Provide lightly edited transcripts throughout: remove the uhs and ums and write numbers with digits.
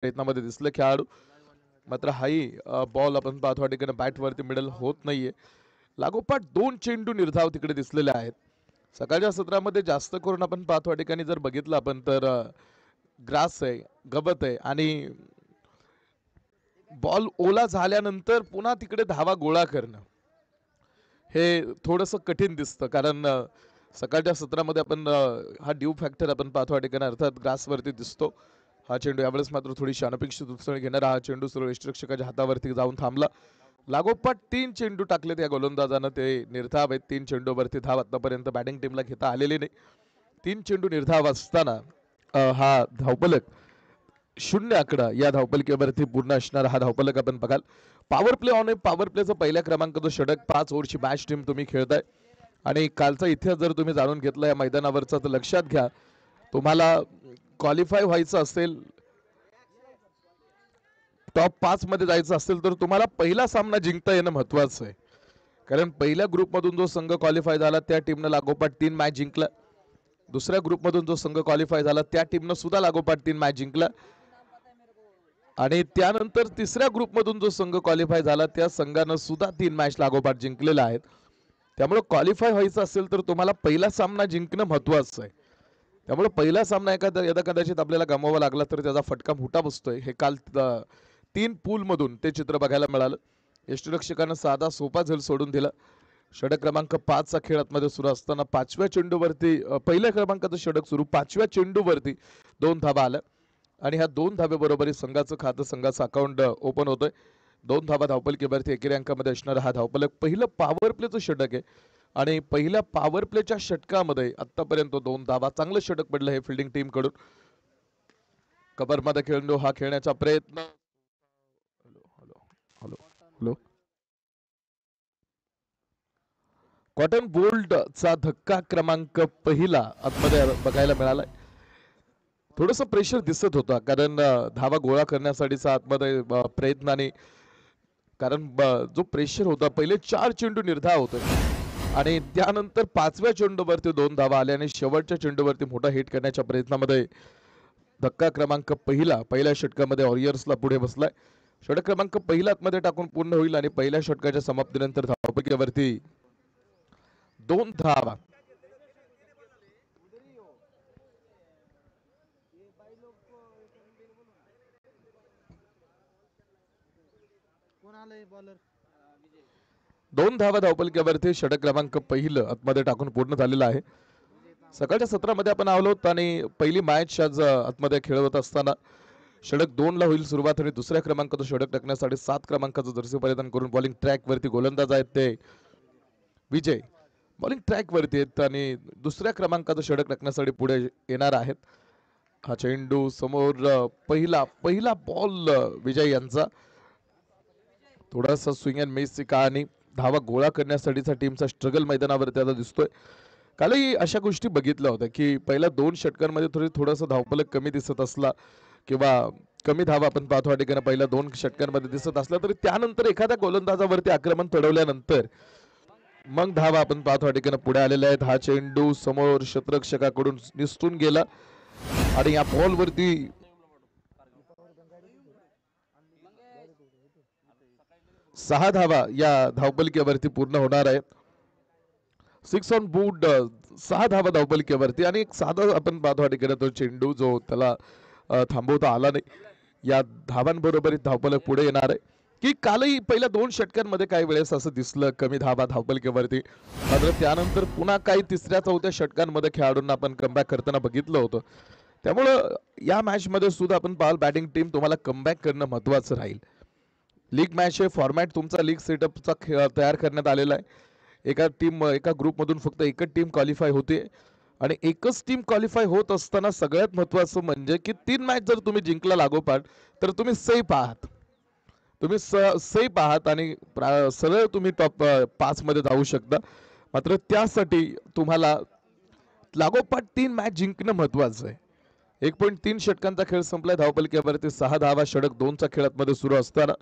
प्रयत्नामध्ये दिसले खेळाडू, मात्र हाही बॉल आपण पाहतो ठिकाणी बॅटवरती मिडल होत नाहीये. लागोपाठ 2 चेंडू निर्धाव तिकडे दिसलेले आहेत. सकाळच्या सत्रामध्ये जास्त करून आपण पाहतो ठिकाणी जर बघितलं आपण तर ग्रास आहे, गवत आहे आणि बॉल ओला झाल्यानंतर पुन्हा तिकडे धावा गोळा करणं हे थोडंसं कठीण दिसतं. कारण सकाळच्या सत्रामध्ये आपण हा ड्यू फॅक्टर आपण पाहतो ठिकाणी अर्थात ग्रासवरती दिसतो. हा चेंडू यावेळेस मात्र थोडीशी अनपेक्षित उसळी घेणारा हा चेंडू सर्व यष्टिरक्षकाच्या हातावरती जाऊन थांबला. लागोपाठ 3 चेंडू टाकलेत या गोलंदाजानं, ते निर्धाव आहेत. 3 चेंडूवरती धाव आतापर्यंत बॅटिंग टीमला घेता आलेली नाही. 3 चेंडू निर्धाव असताना हा धावफलक 0 आकडा या धावफलकावरती पूर्ण असणारा हा धावफलक आपण बघाल. पॉवर प्ले ऑन आहे. पॉवर प्लेचा पहिल्या क्रमांकाचा षटक 5 ओव्हरची मॅच टीम तुम्ही खेळताय आणि कालचा इतिहास जर तुम्ही जाणून घेतला या मैदानावरचा तर लक्षात घ्या, तुम्हाला क्वालिफाय व्हायचं असेल, टॉप 5 मध्ये जायचं असेल तर तुम्हाला पहिला सामना जिंकता येणं महत्वाचं आहे. कारण पहिल्या ग्रुपमधून जो संघ क्वालिफाय झाला त्या टीमनं लागोपाठ 3 मॅच जिंकला. दुसऱ्या ग्रुपमधून जो संघ क्वालिफाय झाला त्या टीमनं सुद्धा लागोपाठ 3 मॅच जिंकला आणि त्यानंतर तिसऱ्या ग्रुपमधून जो संघ क्वालिफाय झाला त्या संघानं सुद्धा 3 मॅच लागोपाठ जिंकलेल्या आहेत. त्यामुळे क्वालिफाय व्हायचं असेल तर तुम्हाला पहिला सामना जिंकणं महत्वाचं आहे. त्यामुळे पहिला सामना यदा कदाचित आपल्याला गमवावा लागला तर त्याचा फटका मोठा बसतोय. हे काल 3 पूलमधून ते चित्र बघायला मिळालं. यष्टिरक्षकानं साधा सोपा झेल सोडून दिला. षटक क्रमांक 5 चा खेळ आतमध्ये सुरू असताना 5व्या चेंडूवरती पहिल्या क्रमांकाचं षटक सुरू 5व्या चेंडूवरती 2 धाबा आल्या आणि ह्या 2 धाब्याबरोबर संघाचं खातं, संघाचं अकाउंट ओपन होतोय. 2 धाबा धावफलकीवरती एकेरी अंकामध्ये असणारा हा धावफलक पहिलं पॉवर प्लेचं षटक आहे आणि पहिल्या पॉवर प्लेच्या षटकामध्ये आतापर्यंत 2 धाबा, चांगलं षटक पडलं हे फिल्डिंग टीम कडून. कबरमध्ये खेळणं हा खेळण्याचा प्रयत्न. Hello hello hello cotton bolt चा धक्का क्रमांक पहिला आतमध्ये बघायला मिळालाय. थोडंसं प्रेशर दिसत होता कारण धावा गोळा करण्यासाठीचा आतमध्ये प्रयत्नाने, कारण जो प्रेशर होता पहिले 4 चेंडू निर्धाव होते आणि त्यानंतर 5व्या चेंडूवरती 2 धावा आल्या आणि शेवटच्या चेंडूवरती मोठा हिट करण्याच्या प्रयत्नामध्ये धक्का क्रमांक पहिल्या षटकामध्ये वॉरियर्सला पुढे बसलाय. षटक क्रमांक पहिला आतमध्ये टाकून पूर्ण होईल आणि पहिल्या षटकाच्या समाप्तीनंतर धावपैकीवरती 2 धावा. दोन धावा धावपलक्यावरती षटक क्रमांक पहिलं आतमध्ये टाकून पूर्ण झालेलं आहे. सकाळच्या सत्रामध्ये आपण आलो आणि पहिली मॅच आज आतमध्ये खेळवत असताना षटक 2 ला होईल सुरुवात आणि दुसऱ्या क्रमांकाचं षटक टाकण्यासाठी 7 क्रमांकाचं जर्सी परिधान करून बॉलिंग ट्रॅक वरती गोलंदाज आहेत ते विजय बॉलिंग ट्रॅक वरती आहेत आणि दुसऱ्या क्रमांकाचं षटक टाकण्यासाठी पुढे येणार आहेत. हा चेंडू समोर पहिला बॉल विजय यांचा. थोडासा स्विंग अँड मिसची कहाणी, धावा गोळा करण्यासाठीचा टीमचा स्ट्रगल मैदानावरती आता दिसतोय. कालही अशा गोष्टी बघितल्या होत्या की पहिल्या 2 षटकांमध्ये थोडासा धावफलक कमी दिसत असला किंवा कमी धावा आपण पाहतो ठिकाणी पहिल्या 2 षटकांमध्ये दिसत असला तरी त्यानंतर एखाद्या गोलंदाजावरती आक्रमण चढवल्यानंतर मग धावा आपण पाहतो ठिकाणी पुढे आलेल्या आहेत. हा चेंडू समोर क्षेत्ररक्षकाकडून निसटून गेला आणि या बॉलवरती 6 धावा या धावपलकीवरती पूर्ण होणार आहेत. 6 ऑन बोर्ड, 6 धावा धावपलकीवरती आणि एक साधा आपण पाहतो ठिकाणी तो चेंडू जो त्याला थांबवता आला नाही. या धावांबरोबर धावपलक पुढे येणार आहे की कालही पहिल्या 2 षटकांमध्ये काही वेळेस असं दिसलं कमी धावा धावपलकीवरती, मात्र त्यानंतर पुन्हा काही 3ऱ्या-4थ्या षटकांमध्ये खेळाडूंना आपण कमबॅक करताना बघितलं होतं. त्यामुळं या मॅच मध्ये सुद्धा आपण पाहाल बॅटिंग टीम तुम्हाला कमबॅक करणं महत्वाचं राहील. लीग मॅच हे फॉर्मॅट तुमचा लीग सेटअपचा तयार करण्यात आलेला आहे. एका ग्रुपमधून फक्त एकच टीम क्वालिफाय होते आणि एकच टीम क्वालिफाय होत असताना सगळ्यात महत्वाचं म्हणजे की 3 मॅच जर तुम्ही जिंकला लागोपाठ तर तुम्ही सेफ आहात. तुम्ही सेफ आहात आणि सरळ तुम्ही टॉप 5 मध्ये जाऊ शकता. मात्र त्यासाठी तुम्हाला लागोपाठ 3 मॅच जिंकणं महत्वाचं आहे. 1.3 षटकांचा खेळ संपलाय. धावपलक्यावरती 6 धावा, षटक 2 चा खेळामध्ये सुरू असताना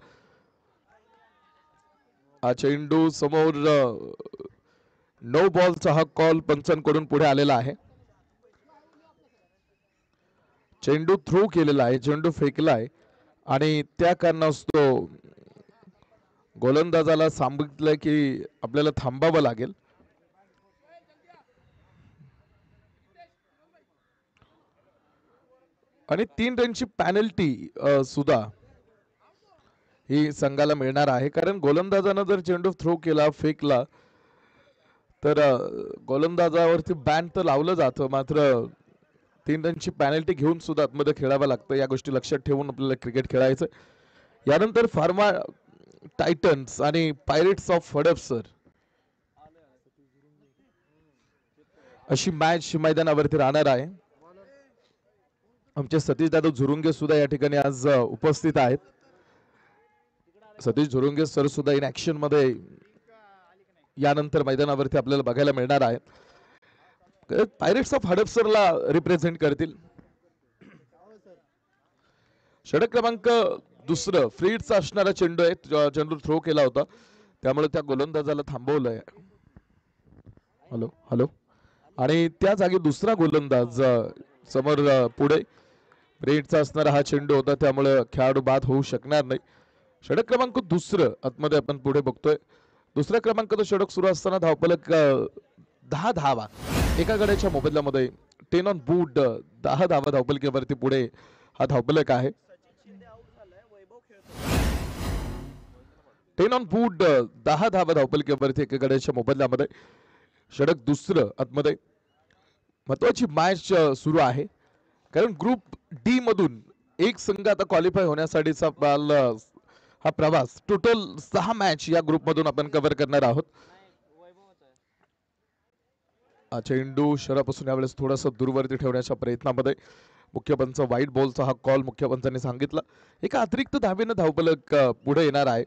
हा चेंडू समोर नो बॉलचा हा कॉल पंचांकडून पुढे आलेला आहे. चेंडू थ्रो केलेला आहे, चेंडू फेकला आहे आणि त्या कारणास्तव गोलंदाजाला सांगितलं की आपल्याला थांबावं लागेल. आणि 3 रनची पॅनल्टी सुद्धा ही संघाला मिळणार आहे, कारण गोलंदाजानं जर चेंडू थ्रो केला, फेकला, तर गोलंदाजावरती बॅन तर लावलं जातं, मात्र 3 रनची पॅनल्टी घेऊन सुद्धा आतमध्ये खेळावं लागतं. या गोष्टी लक्षात ठेवून आपल्याला क्रिकेट खेळायचं. यानंतर फार्मा टायटन्स आणि पायरेट्स ऑफ हडपसर अशी मॅच मैदानावरती राहणार आहे. आमचे सतीश दादा झुरुंगे सुद्धा या ठिकाणी आज उपस्थित आहेत. सतीश झुरुंगे सर सुद्धा इन ऍक्शन मध्ये यानंतर मैदानावरती आपल्याला बघायला मिळणार आहे. पायरेट्स ऑफ हडपसरला रिप्रेझेंट करतील. षटक क्रमांक दुसरं फ्रीडचा असणारा चेंडू आहे. चेंडू थ्रो केला होता, त्यामुळे त्या गोलंदाजाला थांबवलंय. Hello hello. आणि त्या जागी दुसरा गोलंदाज समोर पुढे. फ्रीडचा असणारा हा चेंडू होता, त्यामुळे खेळाडू बाद होऊ शकणार नाही. षटक क्रमांक दुसरं आतमध्ये आपण पुढे बघतोय. दुसऱ्या क्रमांकाचं षटक सुरू असताना धावफलक 10 धावा एका गड्याच्या मोबदल्यामध्ये. 10 ऑन बूट 10 धावा धावफलकीवरती पुढे हा धावफलक आहे. 10 ऑन बूट 10 धावा धावफलकीवरती एका गड्याच्या मोबदल्यामध्ये. षटक दुसरं आतमध्ये. महत्वाची मॅच सुरू आहे, कारण ग्रुप डी मधून एक संघ आता क्वालिफाय होण्यासाठीचा हा प्रवास. टोटल 6 मॅच या ग्रुप मधून आपण कव्हर करणार आहोत. चेंडू शहरापासून यावेळेस थोडासा दूरवरती ठेवण्याच्या प्रयत्नामध्ये मुख्य पंच व्हाईट बॉलचा हा कॉल मुख्य पंचांनी सांगितला. एका अतिरिक्त धावेनं धावफलक पुढे येणार आहे.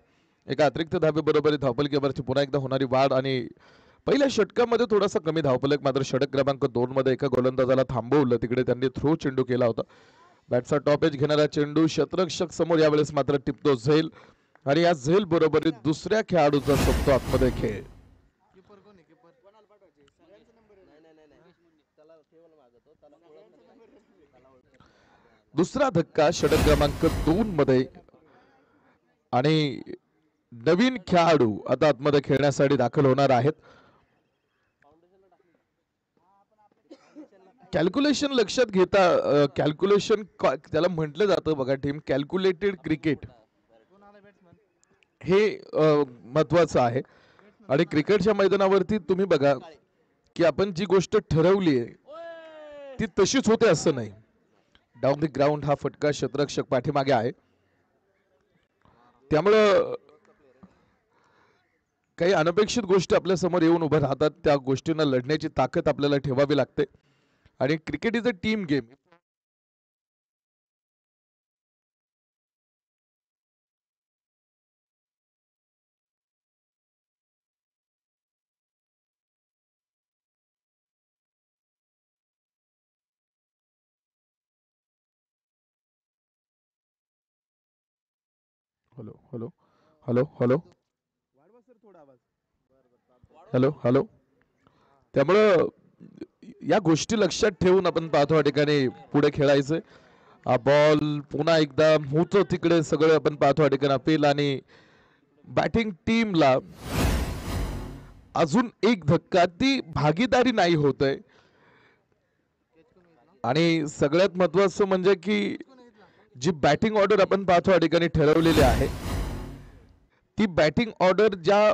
एका अतिरिक्त धावेबरोबर धावफलकीवरती पुन्हा एकदा होणारी वाढ. आणि पहिल्या षटकामध्ये थोडासा कमी धावफलक, मात्र षटक क्रमांक 2 मध्ये एका गोलंदाजाला थांबवलं. तिकडे त्यांनी थ्रो चेंडू केला होता. बॅटचा टॉप एज घेणारा चेंडू क्षेत्ररक्षक समोर यावेळेस मात्र टिपतो झेल. आणि या झेल बरोबरीत दुसऱ्या खेळाडूचा संपतो आतमध्ये खेळ. दुसरा धक्का षटक क्रमांक 2 मध्ये. आणि नवीन खेळाडू आता आतमध्ये खेळण्यासाठी दाखल होणार आहेत. कॅल्क्युलेशन लक्षात घेता, कॅल्क्युलेशन त्याला म्हटलं जातं बघा टीम, कॅल्क्युलेटेड क्रिकेट हे महत्वाचं आहे. आणि क्रिकेटच्या मैदानावरती तुम्ही बघा की आपण जी गोष्ट ठरवली आहे ती तशीच होते असं नाही. डाऊन द ग्राउंड हा फटका क्षेत्ररक्षक पाठीमागे आहे, त्यामुळं काही अनपेक्षित गोष्टी आपल्या समोर येऊन उभं राहतात. त्या गोष्टींना लढण्याची ताकद आपल्याला ठेवावी लागते. आणि cricket is a team game. Hello hello hello hello hello hello. त्यामुळं या गोष्टी लक्षात ठेवून आपण पाहतो या ठिकाणी पुढे खेळायचंय. हा बॉल पुन्हा एकदा होतो तिकडे सगळं आपण पाहतो या ठिकाणी अपील. आणि बॅटिंग टीमला अजून एक धक्का, ती भागीदारी नाही होत आहे. आणि सगळ्यात महत्वाचं म्हणजे की जी बॅटिंग ऑर्डर आपण पाहतो या ठिकाणी ठरवलेली आहे, ती बॅटिंग ऑर्डर ज्या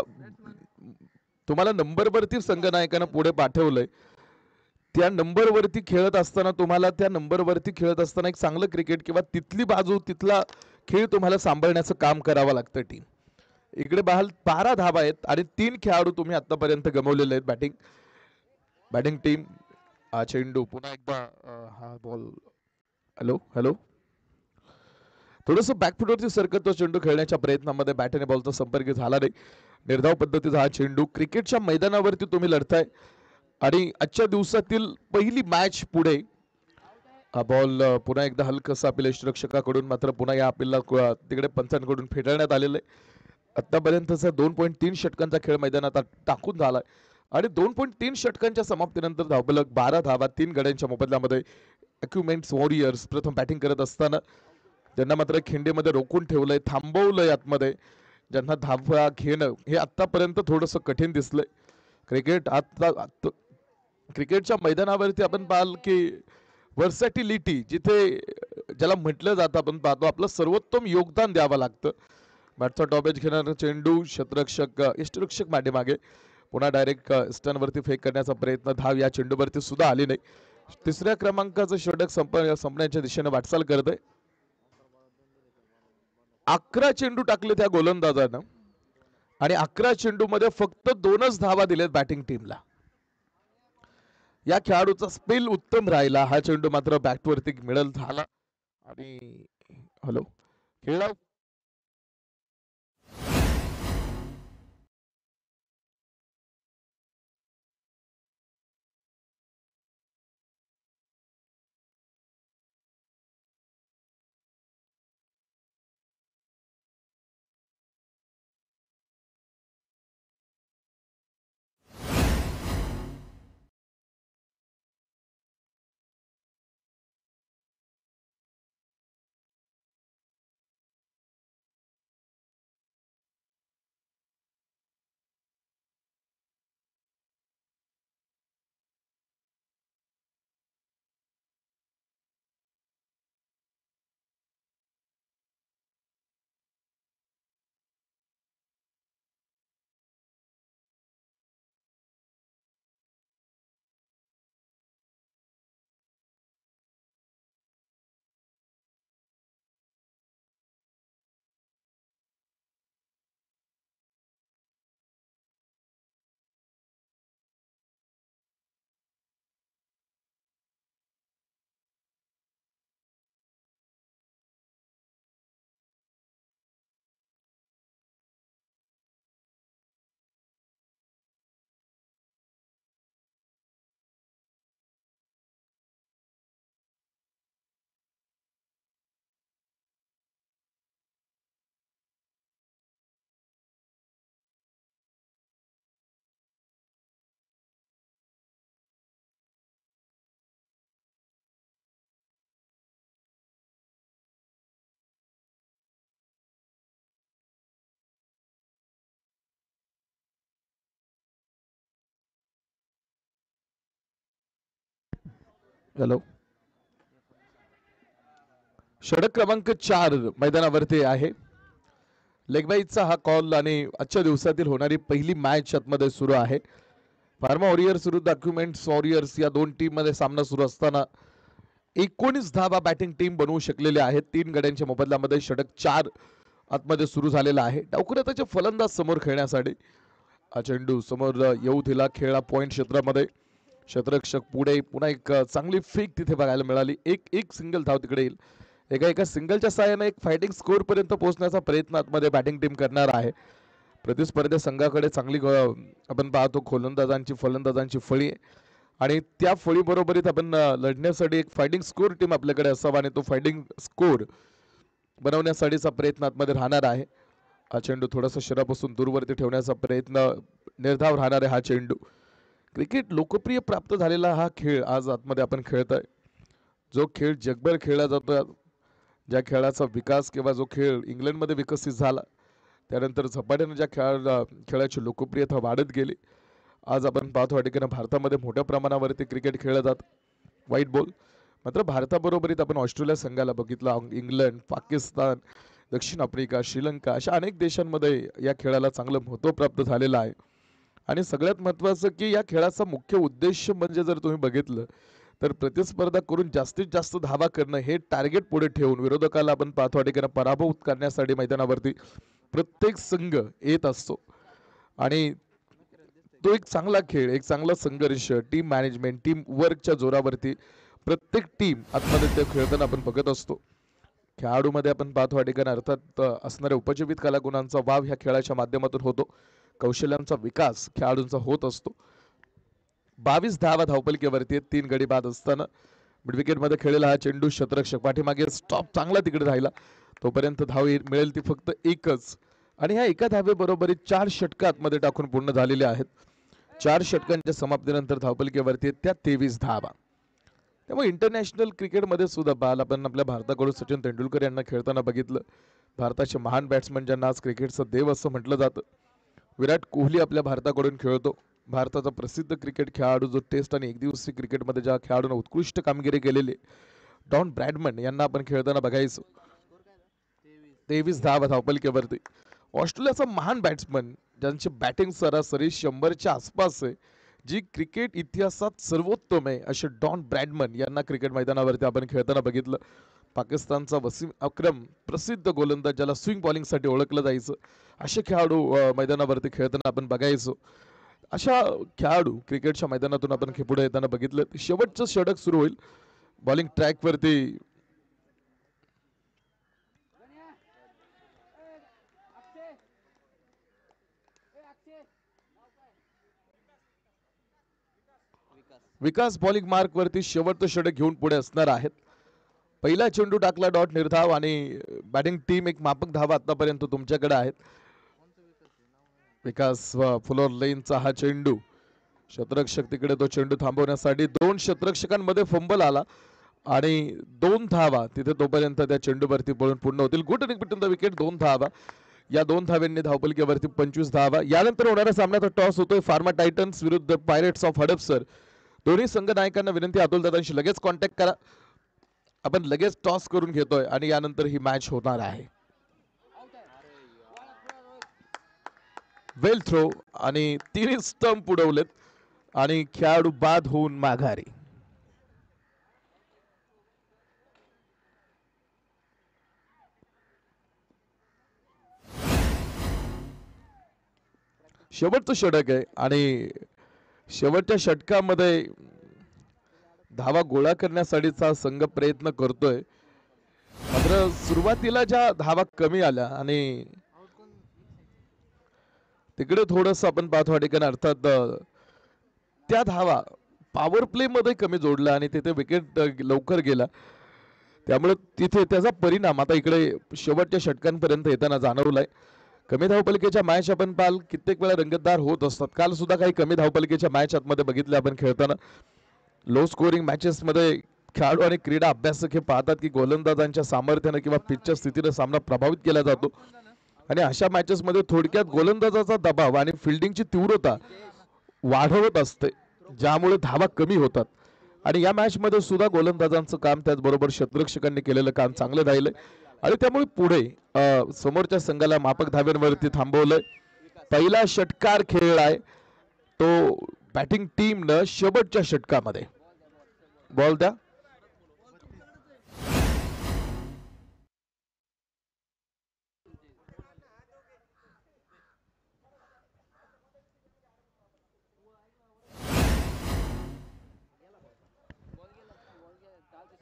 तुम्हाला नंबरवरती संघनायकानं पुढे पाठवलंय त्या नंबरवरती खेळत असताना, तुम्हाला त्या नंबरवरती खेळत असताना एक चांगलं क्रिकेट किंवा तिथली बाजू तिथला खेळ तुम्हाला सांभाळण्याचं काम करावं लागतं टीम. इकडे 12 धावा आहेत आणि 3 खेळाडू तुम्ही आतापर्यंत गमावलेले आहेत. Batting team. चेंडू पुन्हा एकदा हा बॉल. Hello hello. थोडस बॅकफुटवरती सरकत तो चेंडू खेळण्याच्या प्रयत्नामध्ये बॅट आणि बॉलचा संपर्क झाला नाही. निर्धाव पद्धतीचा हा चेंडू. क्रिकेटच्या मैदानावरती तुम्ही लढताय आणि आजच्या दिवसातील पहिली मॅच पुढे. हा बॉल पुन्हा एकदा हलकसा अपील रक्षकाकडून, मात्र पुन्हा या अपीलला तिकडे पंचांकडून फेटाळण्यात आलेलं आहे. आतापर्यंतचा 2.3 षटकांचा खेळ मैदानात टाकून झालाय. आणि 2.3 षटकांच्या समाप्तीनंतर धावफलक 12 धावा 3 गड्यांच्या मोबदल्यामध्ये. अक्युमेंट्स वॉरियर्स प्रथम बॅटिंग करत असताना त्यांना मात्र खिंडीमध्ये रोखून ठेवलंय, थांबवलंय आतमध्ये, ज्यांना धावा घेणं हे आतापर्यंत थोडंसं कठीण दिसलंय. क्रिकेटच्या मैदानावरती आपण पाहाल की वर्सॅटिलिटी जिथे ज्याला म्हटलं जातं, आपण पाहतो आपलं सर्वोत्तम योगदान द्यावं लागतं. बॅटचा टॉपेज घेणारा चेंडू, क्षेत्ररक्षक यष्टिरक्षक मागे पुन्हा डायरेक्ट स्टनवरती फेक करण्याचा प्रयत्न, धाव या चेंडूवरती सुद्धा आली नाही. तिसऱ्या क्रमांकाचं षटक संपण्याच्या दिशेने वाटचाल करत आहे. 11 चेंडू टाकले त्या गोलंदाजानं आणि 11 चेंडूमध्ये फक्त 2च धावा दिलेत बॅटिंग टीमला. या खेळाडूचा स्पेल उत्तम राहिला. हा चेंडू मात्र बॅटवरती मिळल झाला आणि हॅलो खेळा हॅलो षटक क्रमांक 4 मैदानावरती आहे. लेगबाईचा हा कॉल आणि आजच्या दिवसातील होणारी पहिली मॅच आतमध्ये सुरू आहे. फार्मा वॉरियर्स विरुद्ध अक्युमेंट्स वॉरियर्स या दोन टीम मध्ये सामना सुरू असताना 19 धावा बॅटिंग टीम बनवू शकलेल्या आहेत. 3 गड्यांच्या मोबदल्यामध्ये षटक 4 आतमध्ये सुरू झालेला आहे. डावखुऱ्याचे फलंदाज समोर खेळण्यासाठी हा चेंडू समोर येऊ दिला, खेळा पॉइंट क्षेत्रामध्ये. क्षेत्ररक्षक पुढे, पुन्हा एक चांगली फेक तिथे बघायला मिळाली. एक सिंगल धाव तिकडे येईल. एका सिंगलच्या साहाय्याने एक फायटिंग स्कोर पर्यंत पोहोचण्याचा प्रयत्न आतमध्ये बॅटिंग टीम करणार आहे. प्रतिस्पर्धी संघाकडे चांगली आपण पाहतो फलंदाजांची फळी आणि त्या फळी बरोबरीत आपण लढण्यासाठी एक फायटिंग स्कोर टीम आपल्याकडे असावा आणि तो फायटिंग स्कोर बनवण्यासाठीचा प्रयत्न आतमध्ये राहणार आहे. हा चेंडू थोडासा शरीरापासून दूरवरती ठेवण्याचा प्रयत्न, निर्धाव राहणार आहे हा चेंडू. क्रिकेट लोकप्रिय प्राप्त झालेला हा खेळ आज आतमध्ये आपण खेळतोय. जो खेळ जगभर खेळला जातो, ज्या खेळाचा विकास किंवा जो खेळ इंग्लंडमध्ये विकसित झाला त्यानंतर झपाट्याने ज्या खेळाची लोकप्रियता वाढत गेली, आज आपण पाहतो या ठिकाणी भारतामध्ये मोठ्या प्रमाणावरती क्रिकेट खेळलं जात. व्हाईट बॉल मात्र भारताबरोबरीत आपण ऑस्ट्रेलिया संघाला बघितला, इंग्लंड, पाकिस्तान, दक्षिण आफ्रिका, श्रीलंका अशा अनेक देशांमध्ये या खेळाला चांगलं महत्त्व प्राप्त झालेलं आहे. आणि सगळ्यात महत्त्वाचं की या खेळाचा मुख्य उद्देश म्हणजे जर तुम्ही बघितलं तर प्रतिस्पर्धा करून जास्तीत जास्त धावा करणं हे टार्गेट पुढे ठेवून विरोधकाला आपण पाहतो ठिकाणी पराभूत करण्यासाठी मैदानावरती प्रत्येक संघ येत असतो. आणि तो एक चांगला खेळ, एक चांगला संघर्ष, टीम मॅनेजमेंट, टीम वर्कच्या जोरावरती प्रत्येक टीम आतमध्ये ते खेळताना आपण बघत असतो. खेळाडूमध्ये आपण पाहतो ठिकाणी अर्थात असणाऱ्या उपजीवित कलागुणांचा वाव ह्या खेळाच्या माध्यमातून होतो. कौशल्यांचा विकास खेळाडूंचा होत असतो. 22 धावा धावपलकीवरती 3 गडी बाद असताना मिडविकेट मध्ये खेळलेला हा चेंडू क्षेत्ररक्षक पाठीमागे स्टॉप चांगला तिकडे राहिला, तोपर्यंत धाव मिळेल ती फक्त एकच. आणि ह्या एका धावेबरोबर 4 षटकात मध्ये टाकून पूर्ण झालेले आहेत. 4 षटकांच्या समाप्तीनंतर धावपलकीवरती त्या 23 धावा. त्यामुळे इंटरनॅशनल क्रिकेटमध्ये सुद्धा बाल आपण आपल्या भारताकडून सचिन तेंडुलकर यांना खेळताना बघितलं. भारताचे महान बॅट्समन ज्यांना आज क्रिकेटचा देव असं म्हटलं जातं. विराट कोहली आपल्या भारताकडून खेळतो. भारताचा प्रसिद्ध क्रिकेट खेळाडू जो टेस्ट आणि एकदिवसीय क्रिकेटमध्ये ज्या खेळाडूने उत्कृष्ट कामगिरी केलेली, डॉन ब्रॅडमन यांना आपण खेळताना बघायचो. 23 धावा धावपलकेवरती. ऑस्ट्रेलियाचा महान बॅट्समन ज्यांची बॅटिंग सरासरी 100च्या आसपास आहे, जी क्रिकेट इतिहासात सर्वोत्तम आहे, असे डॉन ब्रॅडमन यांना क्रिकेट मैदानावरती आपण खेळताना बघितलं. पाकिस्तानचा वसीम अक्रम प्रसिद्ध गोलंदाज ज्याला स्विंग बॉलिंगसाठी ओळखलं जायचं, असे खेळाडू मैदानावरती खेळताना आपण बघायचो. अशा खेळाडू क्रिकेटच्या मैदानातून आपण पुढे येताना बघितलं. शेवटचं षटक सुरू होईल बॉलिंग ट्रॅकवरती. विकास बॉलिंग मार्क वरती शेवटचं षटक घेऊन पुढे असणार आहेत. पहिला चेंडू टाकला डॉट निर्धाव आणि बॅटिंग टीम एक मापक धावा आतापर्यंत तुमच्याकडे आहेत. विकास फुलोर लेनचा हा चेंडू, शतरक्षक तिकडे तो चेंडू थांबवण्यासाठी 2 शतरक्षकांमध्ये फंबल आला आणि 2 धावा तिथे तोपर्यंत त्या चेंडूवरती पळून पूर्ण होतील. गुड बिटवीन द विकेट 2 धावा. या 2 धाव्यांनी धावपलकेवरती 25 धावा. यानंतर होणाऱ्या सामन्याचा टॉस होतोय फार्मा टायटन्स विरुद्ध पायरेट्स ऑफ हडपसर. दोन्ही संघ नायकांना विनंती, अतुल दादांशी लगेच कॉन्टॅक्ट करा. आपण लगेच टॉस करून घेतोय आणि यानंतर ही मॅच होणार आहे. वेल थ्रो आणि 3 स्टंप उडवलेत आणि खेळाडू बाद होऊन माघारी. शेवटचं षटक आहे आणि शेवटच्या षटकामध्ये धावा गोळा करण्यासाठीचा संघ प्रयत्न करतोय. मात्र सुरुवातीला ज्या धावा कमी आल्या आणि तिकडे थोडस आपण पाहतो या ठिकाणी, अर्थात त्या धावा पॉवर प्ले मध्ये कमी जोडला आणि तिथे विकेट लवकर गेला. त्यामुळे तिथे त्याचा परिणाम आता इकडे शेवटच्या षटकांपर्यंत येताना जाणवलाय. कमी धावपलिकेच्या मॅच आपण पाल कित्येक वेळा रंगतदार होत असतात. काल सुद्धा काही कमी धावपलिकेच्या मॅच आतमध्ये बघितल्या आपण खेळताना. लो स्कोरिंग मॅचेस मध्ये खेळाडू आणि क्रीडा अभ्यासक हे पाहतात की गोलंदाजांच्या सामर्थ्याने किंवा पिचच्या स्थितीने सामना प्रभावित केला जातो आणि अशा मॅचेस मध्ये थोडक्यात गोलंदाजाचा दबाव आणि फिल्डिंगची तीव्रता वाढवत असते, ज्यामुळे धावा कमी होतात. आणि या मॅच मध्ये सुद्धा गोलंदाजांचं काम, त्याचबरोबर शतरक्षकांनी केलेलं काम चांगलं राहिलंय आणि त्यामुळे पुढे समोरच्या संघाला मापक धाव्यांवरती थांबवलंय. पहिला षटकार खेळलाय तो बॅटिंग टीमनं शेवटच्या षटकामध्ये. बॉल द्या.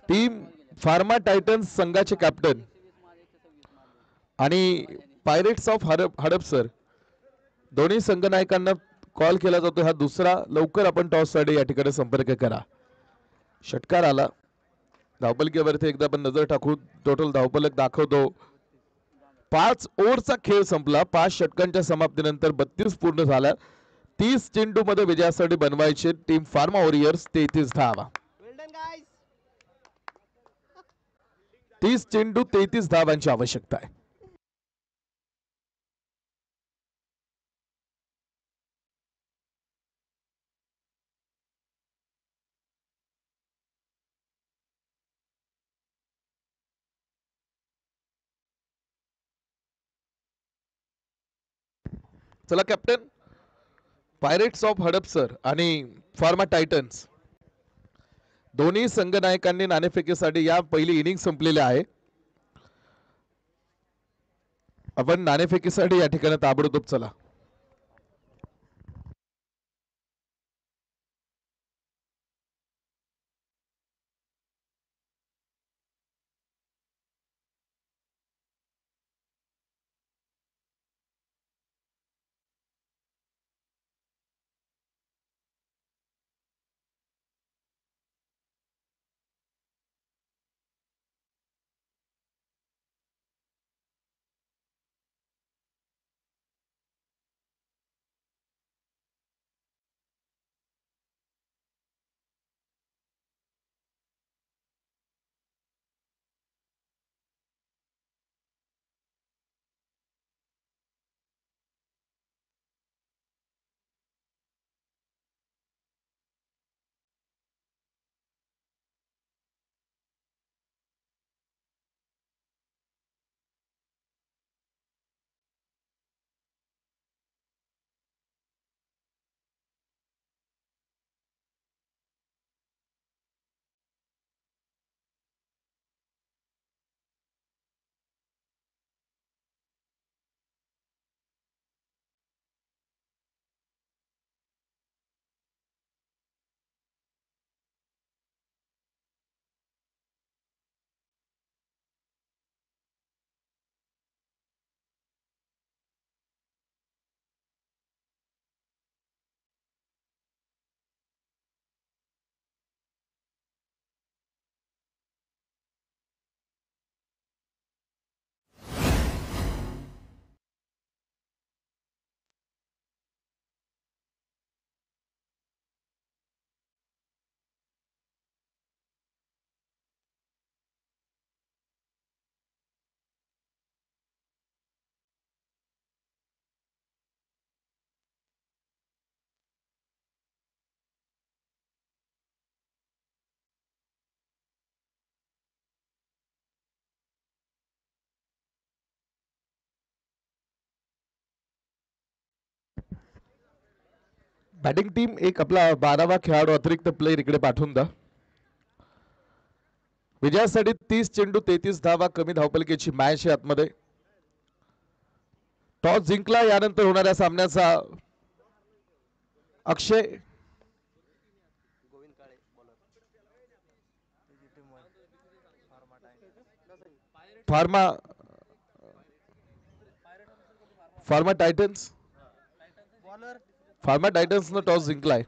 टीम फार्मा टायटन्स संघाचे कॅप्टन आणि पायरेट्स ऑफ हडपसर दोन्ही संघनायकांना कॉल केला जातो. हा दुसरा. लवकर आपण टॉस साठी या ठिकाणी संपर्क करा. षटकार आला. धावपलकेवरती एकदा आपण नजर टाकू. टोटल धावपलक दाखवतो 5 ओव्हरचा खेळ संपला. 5 षटकांच्या समाप्तीनंतर 32 पूर्ण झाला. 30 चेंडू मध्ये विजयासाठी बनवायचे टीम फार्मा वॉरियर्स 33 धावा. 30 चेंडू 33 धावांची आवश्यकता आहे. चला कॅप्टन, पायरेट्स ऑफ हडपसर आणि फार्मा टायटन्स दोन्ही संघनायकांनी नाणेफेकीसाठी या पहिली इनिंग संपलेली आहे. आपण नाणेफेकीसाठी या ठिकाणी ताबडतोब चला. बॅटिंग टीम एक आपला 12वा खेळाडू अतिरिक्त प्लेयर इकडे पाठवून द्या. विजयासाठी 30 चेंडू 33 धावा कमी धावपलकेची मॅच आहे आतमध्ये. टॉस जिंकला. यानंतर होणाऱ्या सामन्याचा अक्षय फार्मा टायटन्सनं टॉस जिंकलाय.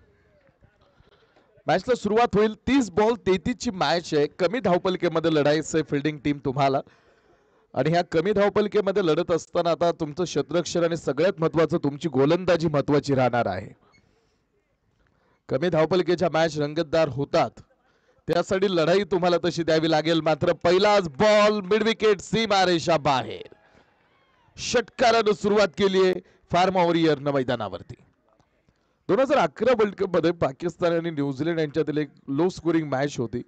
मॅचला सुरुवात होईल. 30 बॉल 33 ची मॅच आहे. कमी धावपलकेमध्ये लढायचं फिल्डिंग टीम तुम्हाला. आणि ह्या कमी धावपलकेमध्ये लढत असताना आता तुमचं क्षेत्ररक्षण आणि सगळ्यात महत्वाचं तुमची गोलंदाजी महत्वाची राहणार आहे. कमी धावपलकेच्या मॅच रंगतदार होतात त्यासाठी लढाई तुम्हाला तशी द्यावी लागेल. मात्र पहिलाच बॉल मिड विकेट सीमारेषा बाहेर. षटकारानं सुरुवात केली आहे फार्मा वॉरियरनं मैदानावरती. 2011 वर्ल्ड कप मध्ये पाकिस्तान आणि न्यूझीलंड यांच्यातील एक लो स्कोरिंग मॅच होती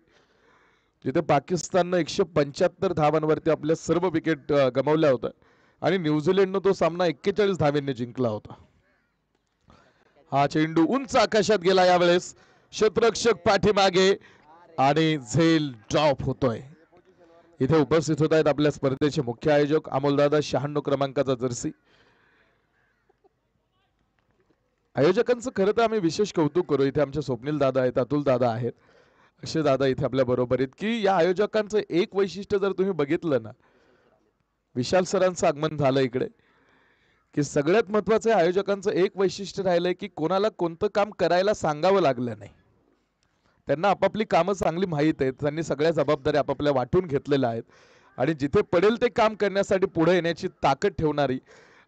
जिथे पाकिस्ताननं 175 धावांवरती आपल्या सर्व विकेट गमावल्या होत्या आणि न्यूझीलंडनं तो सामना 41 धावांनी जिंकला होता. हा चेंडू उंच आकाशात गेला. यावेळेस क्षेत्ररक्षक पाठीमागे आणि झेल ड्रॉप होतोय. इथे उपस्थित होत आहेत आपल्या स्पर्धेचे मुख्य आयोजक अमोलदादा 96 क्रमांकाचा जर्सी. आयोजकांचं खरं तर आम्ही विशेष कौतुक करू. इथे आमचे स्वप्नील दादा आहेत, अतुल दादा आहेत, अक्षय दादा इथे आपल्या बरोबर आहेत की या आयोजकांचं एक वैशिष्ट्य जर तुम्ही बघितलं ना, विशाल सरांचं आगमन झालं इकडे की सगळ्यात महत्वाचं आयोजकांचं एक वैशिष्ट्य राहिलंय की कोणाला कोणतं काम करायला सांगावं लागलं नाही. त्यांना आपापली कामं चांगली माहीत आहेत. त्यांनी सगळ्या जबाबदाऱ्या आपापल्या वाटून घेतलेल्या आहेत आणि जिथे पडेल ते काम करण्यासाठी पुढे येण्याची ताकद ठेवणारी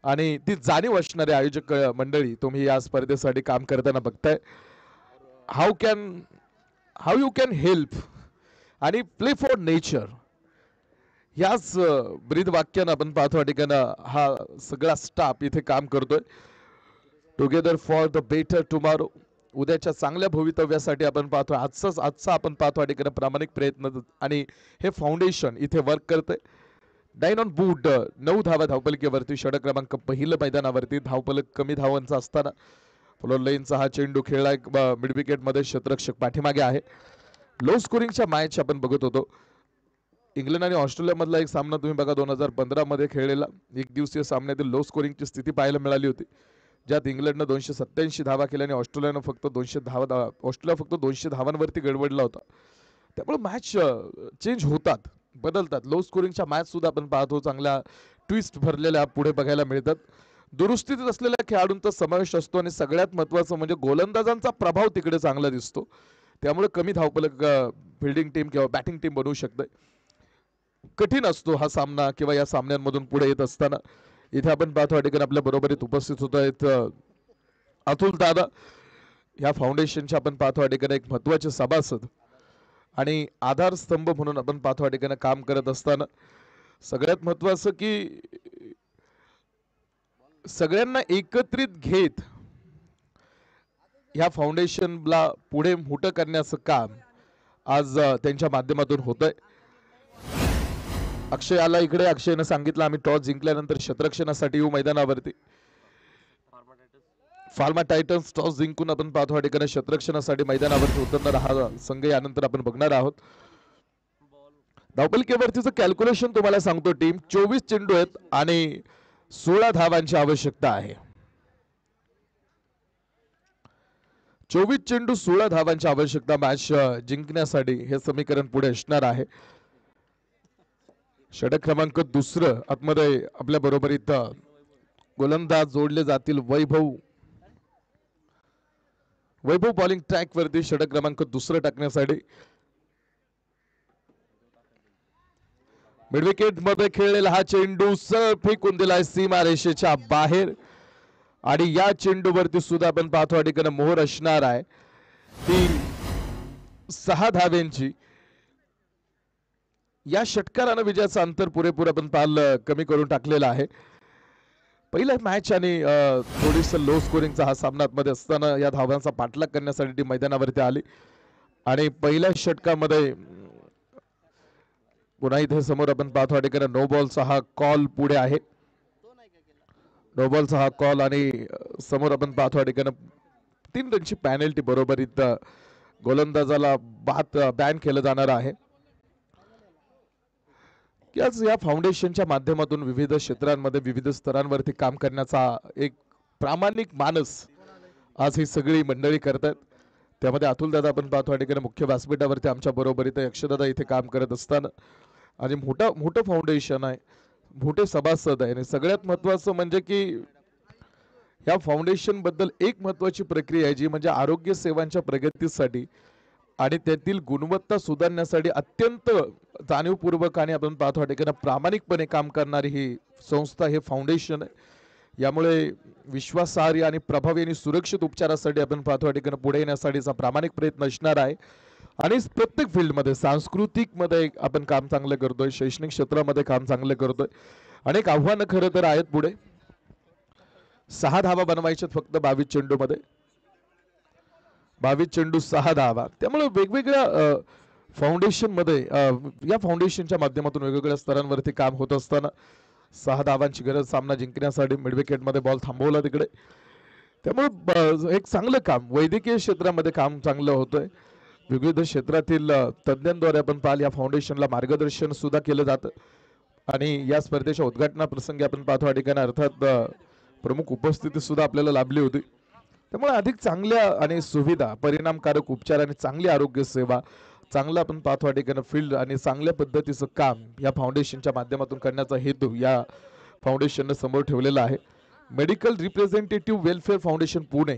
आणि ती जाणीव असणारे आयोजक मंडळी तुम्ही या स्पर्धेसाठी काम करताना बघताय. हाऊ यू कॅन हेल्प आणि प्ले फॉर नेचर याच ब्रीद वाक्यानं आपण पाहतो या ठिकाणं हा सगळा स्टाफ इथे काम करतोय. Together for the better tomorrow. उद्याच्या चांगल्या भवितव्यासाठी आपण पाहतो आजचा आपण पाहतो या ठिकाणी प्रामाणिक प्रयत्न आणि हे फाउंडेशन इथे वर्क करतंय. डाईन ऑन बूट 9 धावा धावपलकेवरती. षटक क्रमांक पहिलं मैदानावरती. धावपलक कमी धावांचा असताना फॉलोर लाईनचा हा चेंडू खेळला मिड विकेट मध्ये. क्षेत्ररक्षक पाठीमागे आहे. लो स्कोरिंगच्या मॅच आपण बघत होतो. इंग्लंड आणि ऑस्ट्रेलिया मधला एक सामना तुम्ही बघा 2015 मध्ये खेळलेला एक दिवसीय सामन्यातील लो स्कोरिंगची स्थिती पाहायला मिळाली होती ज्यात इंग्लंडनं 287 धावा केल्या आणि ऑस्ट्रेलियानं फक्त 200 धावांवरती गडबडला होता. त्यामुळे मॅच चेंज होतात, बदलतात. लो स्कोरिंगच्या मॅच सुद्धा आपण पाहतो चांगल्या ट्विस्ट भरलेल्या पुढे बघायला मिळतात. दुरुस्तीत असलेल्या खेळाडूंचा समावेश असतो आणि सगळ्यात महत्वाचं म्हणजे गोलंदाजांचा प्रभाव तिकडे चांगला दिसतो. त्यामुळे कमी धावपलक फिल्डिंग टीम किंवा बॅटिंग टीम बनवू शकते. कठीण असतो हा सामना किंवा या सामन्यांमधून पुढे येत असताना. इथे आपण पाहतो या ठिकाणी आपल्या बरोबरीत उपस्थित होत आहेत अतुल दादा. ह्या फाउंडेशनचे आपण पाहतो या ठिकाणी एक महत्वाचे सभासद आणि आधारस्तंभ म्हणून आपण पाहतो या ठिकाणी काम करत असताना सगळ्यात महत्वाचं की सगळ्यांना एकत्रित घेत ह्या फाउंडेशनला पुढे मोठं करण्याचं काम आज त्यांच्या माध्यमातून होतंय. अक्षय आला इकडे. अक्षयने सांगितलं आम्ही टॉस जिंकल्यानंतर क्षेत्ररक्षणासाठी येऊ मैदानावरती. फार्मा टायटन्स टॉस जिंकून आपण पाहतो या ठिकाणी क्षेत्ररक्षणासाठी मैदानावरती उतरणार हा संघ यानंतर आपण बघणार आहोत. धावपलकेवरतीचं कॅल्क्युलेशन तुम्हाला सांगतो. टीम 24 चेंडू आहेत आणि 16 धावांची आवश्यकता आहे. 24 चेंडू 16 धावांची आवश्यकता मॅच जिंकण्यासाठी हे समीकरण पुढे असणार आहे. षटक क्रमांक दुसरं आतमध्ये आपल्या बरोबरीत गोलंदाज जोडले जातील. वैभव बॉलिंग ट्रॅक वरती षटक क्रमांक दुसरं टाकण्यासाठी. मिड विकेट मध्ये खेळलेला हा चेंडू सरळ फेकून दिलाय सीमारेषेच्या बाहेर आणि या चेंडूवरती सुद्धा आपण पाहतो या ठिकाणी मोहर असणार आहे ती 6 धाव्यांची. या षटकारानं विजयाचं अंतर पुरेपूर आपण पाहिलं कमी करून टाकलेलं आहे. पहिला मॅच आणि थोडीस लो स्कोरिंगचा हा सामना मध्ये असताना या धावांचा पाठलाग करण्यासाठी टीम मैदानावरती आली आणि पहिल्या षटकामध्ये पुन्हा इथे समोर आपण पाहतो या ठिकाणी नो बॉलचा हा कॉल पुढे आहे. नो बॉलचा हा कॉल आणि समोर आपण पाहतो या ठिकाणी 3 रनची पॅनल्टी बरोबरीत गोलंदाजाला बॅन केलं जाणार आहे. की आज या फाउंडेशनच्या माध्यमातून विविध क्षेत्रांमध्ये विविध स्तरांवरती काम करण्याचा एक प्रामाणिक मानस आज ही सगळी मंडळी करतात. त्यामध्ये अतुल दादा आपण पाहतो ठिकाणी मुख्य व्यासपीठावरती आमच्या बरोबरीत यक्षदादा इथे काम करत असताना आणि मोठं फाउंडेशन आहे, मोठे सभासद आहे आणि सगळ्यात महत्वाचं म्हणजे की या फाउंडेशन बद्दल एक महत्वाची प्रक्रिया आहे जी म्हणजे आरोग्य सेवांच्या प्रगतीसाठी आणि त्यातील गुणवत्ता सुधारण्यासाठी अत्यंत जाणीवपूर्वक आणि आपण पाहतो ठिकाणी प्रामाणिकपणे काम करणारी ही संस्था हे फाउंडेशन आहे. यामुळे विश्वासार्ह आणि प्रभावी आणि सुरक्षित उपचारासाठी आपण पाहतो ठिकाणी पुढे येण्यासाठीचा प्रामाणिक प्रयत्न असणार आहे आणि प्रत्येक फील्डमध्ये सांस्कृतिक मध्ये आपण काम चांगलं करतोय, शैक्षणिक क्षेत्रामध्ये काम चांगलं करतोय. अनेक आव्हानं खरं तर आहेत पुढे. 6 धावा बनवायच्यात फक्त 22 चेंडूमध्ये, 22 चेंडू 6 धावा. त्यामुळे वेगवेगळ्या फाउंडेशन मध्ये या फाउंडेशनच्या माध्यमातून वेगवेगळ्या स्तरांवरती काम होत असताना 6 धावांची गरज सामना जिंकण्यासाठी मिड विकेट मध्ये बॉल थांबवला तिकडे. त्यामुळे एक चांगलं काम वैद्यकीय क्षेत्रामध्ये काम चांगलं होतंय. विविध क्षेत्रातील तज्ञांद्वारे आपण पाहिलं या फाउंडेशनला मार्गदर्शन सुद्धा केलं जातं आणि या स्पर्धेच्या उद्घाटना प्रसंगी आपण पाहतो या ठिकाणी अर्थात प्रमुख उपस्थिती सुद्धा आपल्याला लाभली होती. त्यामुळे अधिक चांगल्या आणि सुविधा, परिणामकारक उपचार आणि चांगली आरोग्य सेवा, चांगलं आपण पाहतो या ठिकाणी फील्ड आणि चांगल्या पद्धतीचं काम या फाउंडेशनच्या माध्यमातून करण्याचा हेतू या फाउंडेशनने समोर ठेवलेला आहे. Medical representative welfare foundation Pune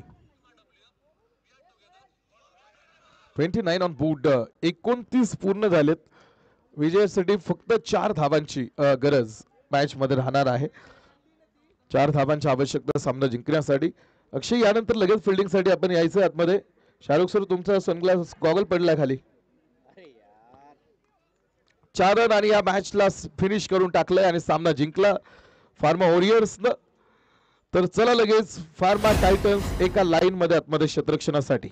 29 on board. 29 पूर्ण झालेत. विजयासाठी फक्त 4 धावांची गरज मॅच मध्ये राहणार आहे. 4 धावांची आवश्यकता सामना जिंकण्यासाठी. अक्षय यानंतर लगेच फिल्डिंग साठी आपण यायचं आतमध्ये. शाहरुख सर तुमचा सनग्लास गॉगल पडला खाली. 4 रन आणि या मॅचला फिनिश करून टाकलंय आणि सामना जिंकला फार्मा वॉरियर्सनं. तर चला लगेच फार्मा टायटन्स एका लाईन मध्ये आतमध्ये क्षेत्ररक्षणासाठी.